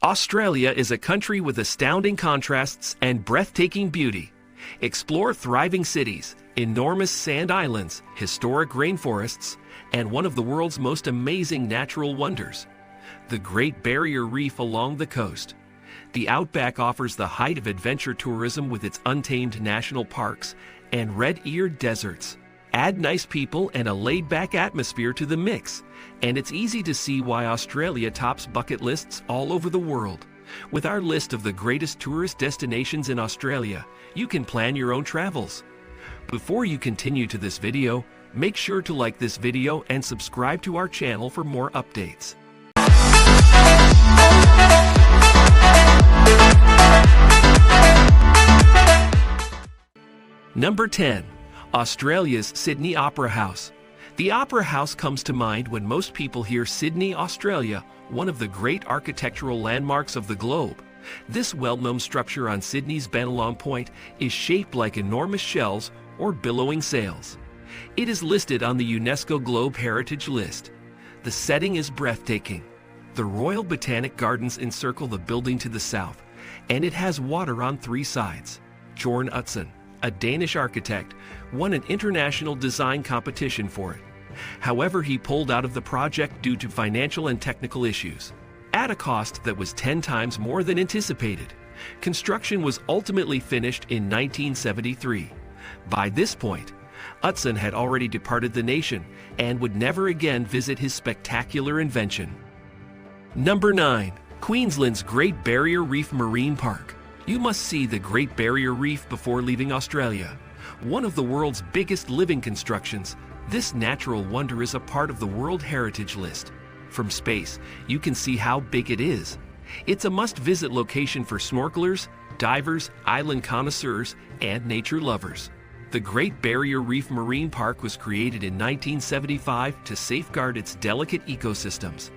Australia is a country with astounding contrasts and breathtaking beauty. Explore thriving cities, enormous sand islands, historic rainforests, and one of the world's most amazing natural wonders, the Great Barrier Reef along the coast. The Outback offers the height of adventure tourism with its untamed national parks and red-eared deserts. Add nice people and a laid-back atmosphere to the mix, and it's easy to see why Australia tops bucket lists all over the world. With our list of the greatest tourist destinations in Australia, you can plan your own travels. Before you continue to this video, make sure to like this video and subscribe to our channel for more updates. Number 10. Australia's Sydney Opera House. The Opera House comes to mind when most people hear Sydney, Australia, one of the great architectural landmarks of the globe. This well-known structure on Sydney's Bennelong Point is shaped like enormous shells or billowing sails. It is listed on the UNESCO World Heritage list. The setting is breathtaking. The Royal Botanic Gardens encircle the building to the south, and it has water on three sides. Jorn Utzon, a Danish architect, won an international design competition for it. However, he pulled out of the project due to financial and technical issues. At a cost that was 10 times more than anticipated, construction was ultimately finished in 1973. By this point, Utzon had already departed the nation and would never again visit his spectacular invention. Number 9. Queensland's Great Barrier Reef Marine Park. You must see the Great Barrier Reef before leaving Australia. One of the world's biggest living constructions, this natural wonder is a part of the World Heritage list. From space, you can see how big it is. It's a must-visit location for snorkelers, divers, island connoisseurs, and nature lovers. The Great Barrier Reef Marine Park was created in 1975 to safeguard its delicate ecosystems.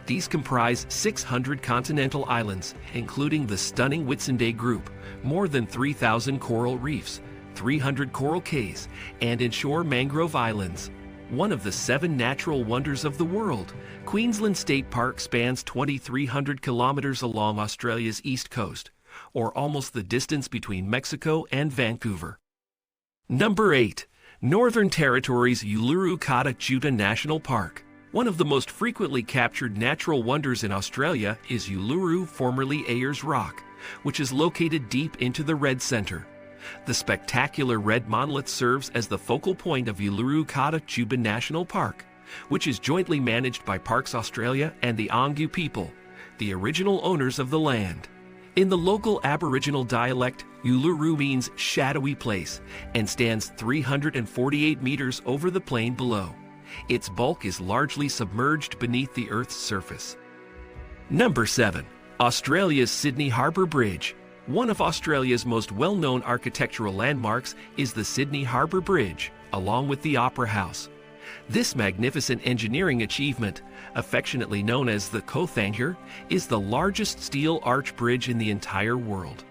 These comprise 600 continental islands, including the stunning Whitsunday Group, more than 3,000 coral reefs, 300 coral cays, and inshore mangrove islands. One of the 7 natural wonders of the world, Queensland State Park spans 2,300 kilometers along Australia's east coast, or almost the distance between Mexico and Vancouver. Number 8. Northern Territory's Uluru Kata Tjuta National Park. One of the most frequently captured natural wonders in Australia is Uluru, formerly Ayers Rock, which is located deep into the red center. The spectacular red monolith serves as the focal point of Uluru Kata Tjuta National Park, which is jointly managed by Parks Australia and the Angu people, the original owners of the land. In the local Aboriginal dialect, Uluru means shadowy place and stands 348 meters over the plain below. Its bulk is largely submerged beneath the Earth's surface. Number 7. Australia's Sydney Harbour Bridge. One of Australia's most well-known architectural landmarks is the Sydney Harbour Bridge, along with the Opera House. This magnificent engineering achievement, affectionately known as the Kothangur, is the largest steel arch bridge in the entire world.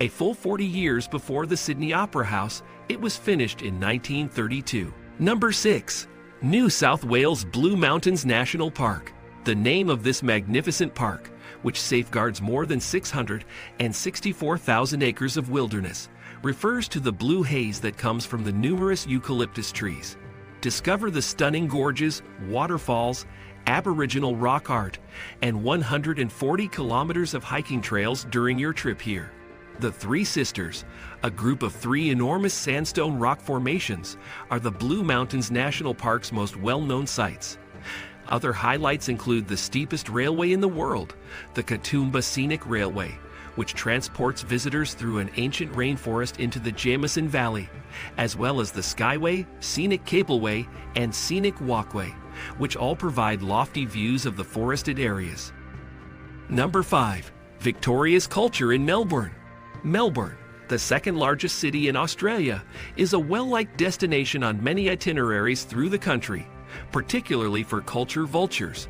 A full 40 years before the Sydney Opera House, it was finished in 1932. Number 6. New South Wales Blue Mountains National Park. The name of this magnificent park, which safeguards more than 664,000 acres of wilderness, refers to the blue haze that comes from the numerous eucalyptus trees. Discover the stunning gorges, waterfalls, Aboriginal rock art, and 140 kilometers of hiking trails during your trip here. The Three Sisters, a group of 3 enormous sandstone rock formations, are the Blue Mountains National Park's most well-known sites. Other highlights include the steepest railway in the world, the Katoomba Scenic Railway, which transports visitors through an ancient rainforest into the Jamieson Valley, as well as the Skyway, Scenic Cableway, and Scenic Walkway, which all provide lofty views of the forested areas. Number 5. Victoria's Culture in Melbourne. Melbourne, the second largest city in Australia, is a well-liked destination on many itineraries through the country, particularly for culture vultures.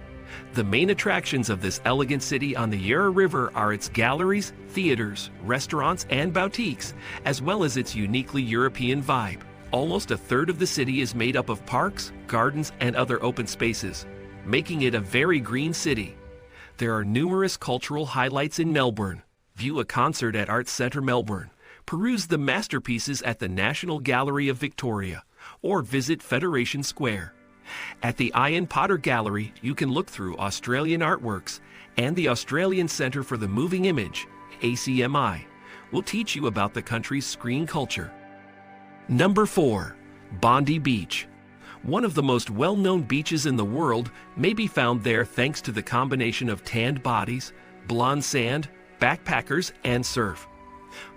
The main attractions of this elegant city on the Yarra River are its galleries, theaters, restaurants, and boutiques, as well as its uniquely European vibe. Almost a third of the city is made up of parks, gardens, and other open spaces, making it a very green city. There are numerous cultural highlights in Melbourne. View a concert at Arts Centre Melbourne, peruse the masterpieces at the National Gallery of Victoria, or visit Federation Square. At the Ian Potter Gallery, you can look through Australian artworks, and the Australian Centre for the Moving Image, ACMI, will teach you about the country's screen culture. Number 4. Bondi Beach. One of the most well-known beaches in the world may be found there thanks to the combination of tanned bodies, blonde sand, backpackers, and surf.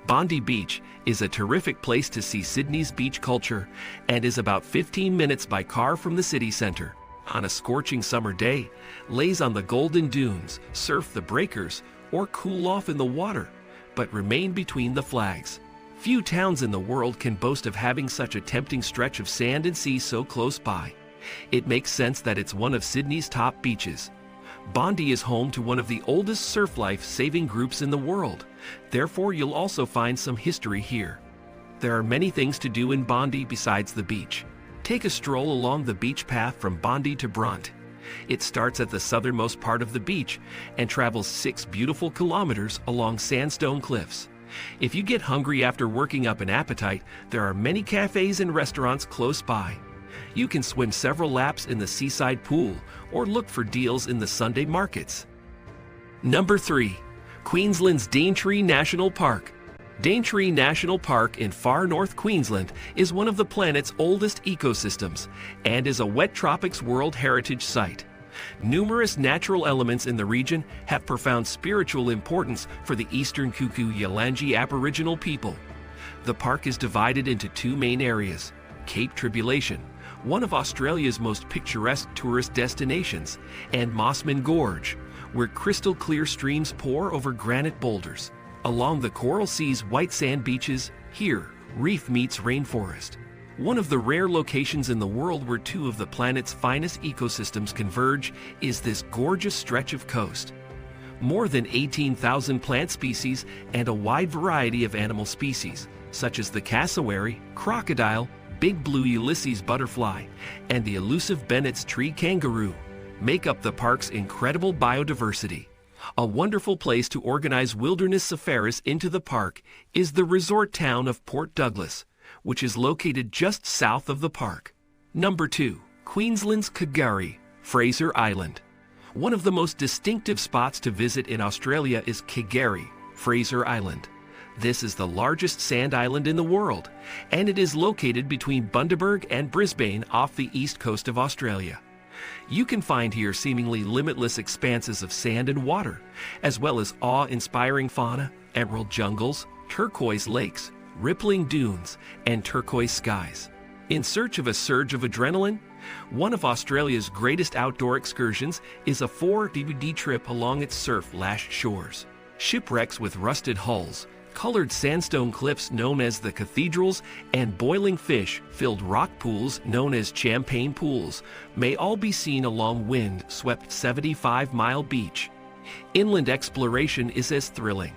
Bondi Beach is a terrific place to see Sydney's beach culture and is about 15 minutes by car from the city centre. On a scorching summer day, laze on the golden dunes, surf the breakers, or cool off in the water, but remain between the flags. Few towns in the world can boast of having such a tempting stretch of sand and sea so close by. It makes sense that it's one of Sydney's top beaches. Bondi is home to one of the oldest surf life-saving groups in the world. Therefore, you'll also find some history here. There are many things to do in Bondi besides the beach. Take a stroll along the beach path from Bondi to Brunt. It starts at the southernmost part of the beach and travels 6 beautiful kilometers along sandstone cliffs. If you get hungry after working up an appetite, there are many cafes and restaurants close by. You can swim several laps in the seaside pool or look for deals in the Sunday markets. Number 3. Queensland's Daintree National Park. Daintree National Park in far north Queensland is one of the planet's oldest ecosystems and is a wet tropics World Heritage Site. Numerous natural elements in the region have profound spiritual importance for the Eastern Kuku-Yalanji Aboriginal people. The park is divided into 2 main areas: Cape Tribulation, one of Australia's most picturesque tourist destinations, and Mossman Gorge, where crystal clear streams pour over granite boulders. Along the Coral Sea's white sand beaches, here, reef meets rainforest. One of the rare locations in the world where 2 of the planet's finest ecosystems converge is this gorgeous stretch of coast. More than 18,000 plant species and a wide variety of animal species, such as the cassowary, crocodile, big blue Ulysses butterfly, and the elusive Bennett's tree kangaroo, make up the park's incredible biodiversity. A wonderful place to organize wilderness safaris into the park is the resort town of Port Douglas, which is located just south of the park. Number 2. Queensland's Kakadu, Fraser Island. One of the most distinctive spots to visit in Australia is Kakadu, Fraser Island. This is the largest sand island in the world, and it is located between Bundaberg and Brisbane off the east coast of Australia. You can find here seemingly limitless expanses of sand and water, as well as awe-inspiring fauna, emerald jungles, turquoise lakes, rippling dunes, and turquoise skies. In search of a surge of adrenaline, one of Australia's greatest outdoor excursions is a 4-day trip along its surf-lashed shores. Shipwrecks with rusted hulls, colored sandstone cliffs known as the cathedrals, and boiling fish-filled rock pools known as champagne pools may all be seen along wind-swept 75-mile beach. Inland exploration is as thrilling.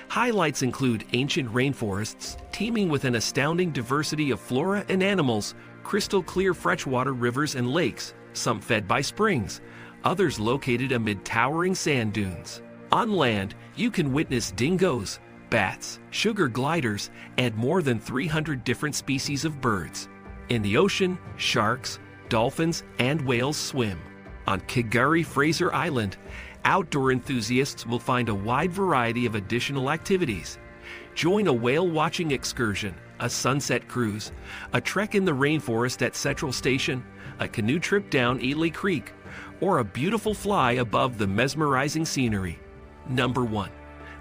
Highlights include ancient rainforests teeming with an astounding diversity of flora and animals, crystal clear freshwater rivers and lakes, some fed by springs, others located amid towering sand dunes. On land, you can witness dingoes, bats, sugar gliders, and more than 300 different species of birds. In the ocean, sharks, dolphins, and whales swim. On Kakadu Fraser Island, outdoor enthusiasts will find a wide variety of additional activities. Join a whale-watching excursion, a sunset cruise, a trek in the rainforest at Central Station, a canoe trip down Ely Creek, or a beautiful fly above the mesmerizing scenery. Number 1.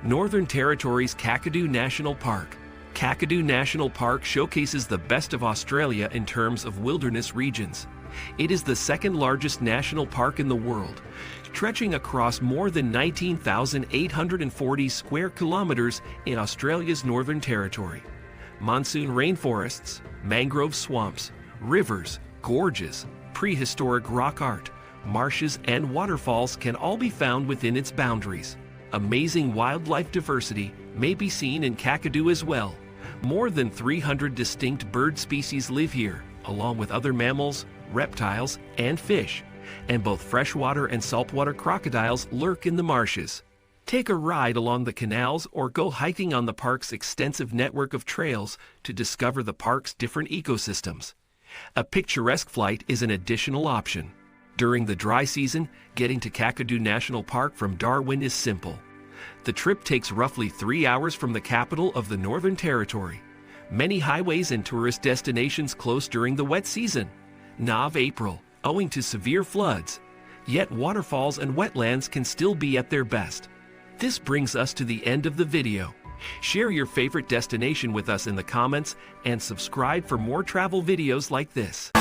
Northern Territory's Kakadu National Park. Kakadu National Park showcases the best of Australia in terms of wilderness regions. It is the second largest national park in the world, stretching across more than 19,840 square kilometers in Australia's Northern Territory. Monsoon rainforests, mangrove swamps, rivers, gorges, prehistoric rock art, marshes, and waterfalls can all be found within its boundaries. Amazing wildlife diversity may be seen in Kakadu as well. More than 300 distinct bird species live here, along with other mammals, reptiles, and fish, and both freshwater and saltwater crocodiles lurk in the marshes. Take a ride along the canals or go hiking on the park's extensive network of trails to discover the park's different ecosystems. A picturesque flight is an additional option. During the dry season, getting to Kakadu National Park from Darwin is simple. The trip takes roughly 3 hours from the capital of the Northern Territory. Many highways and tourist destinations close during the wet season, April, owing to severe floods. Yet waterfalls and wetlands can still be at their best. This brings us to the end of the video. Share your favorite destination with us in the comments and subscribe for more travel videos like this.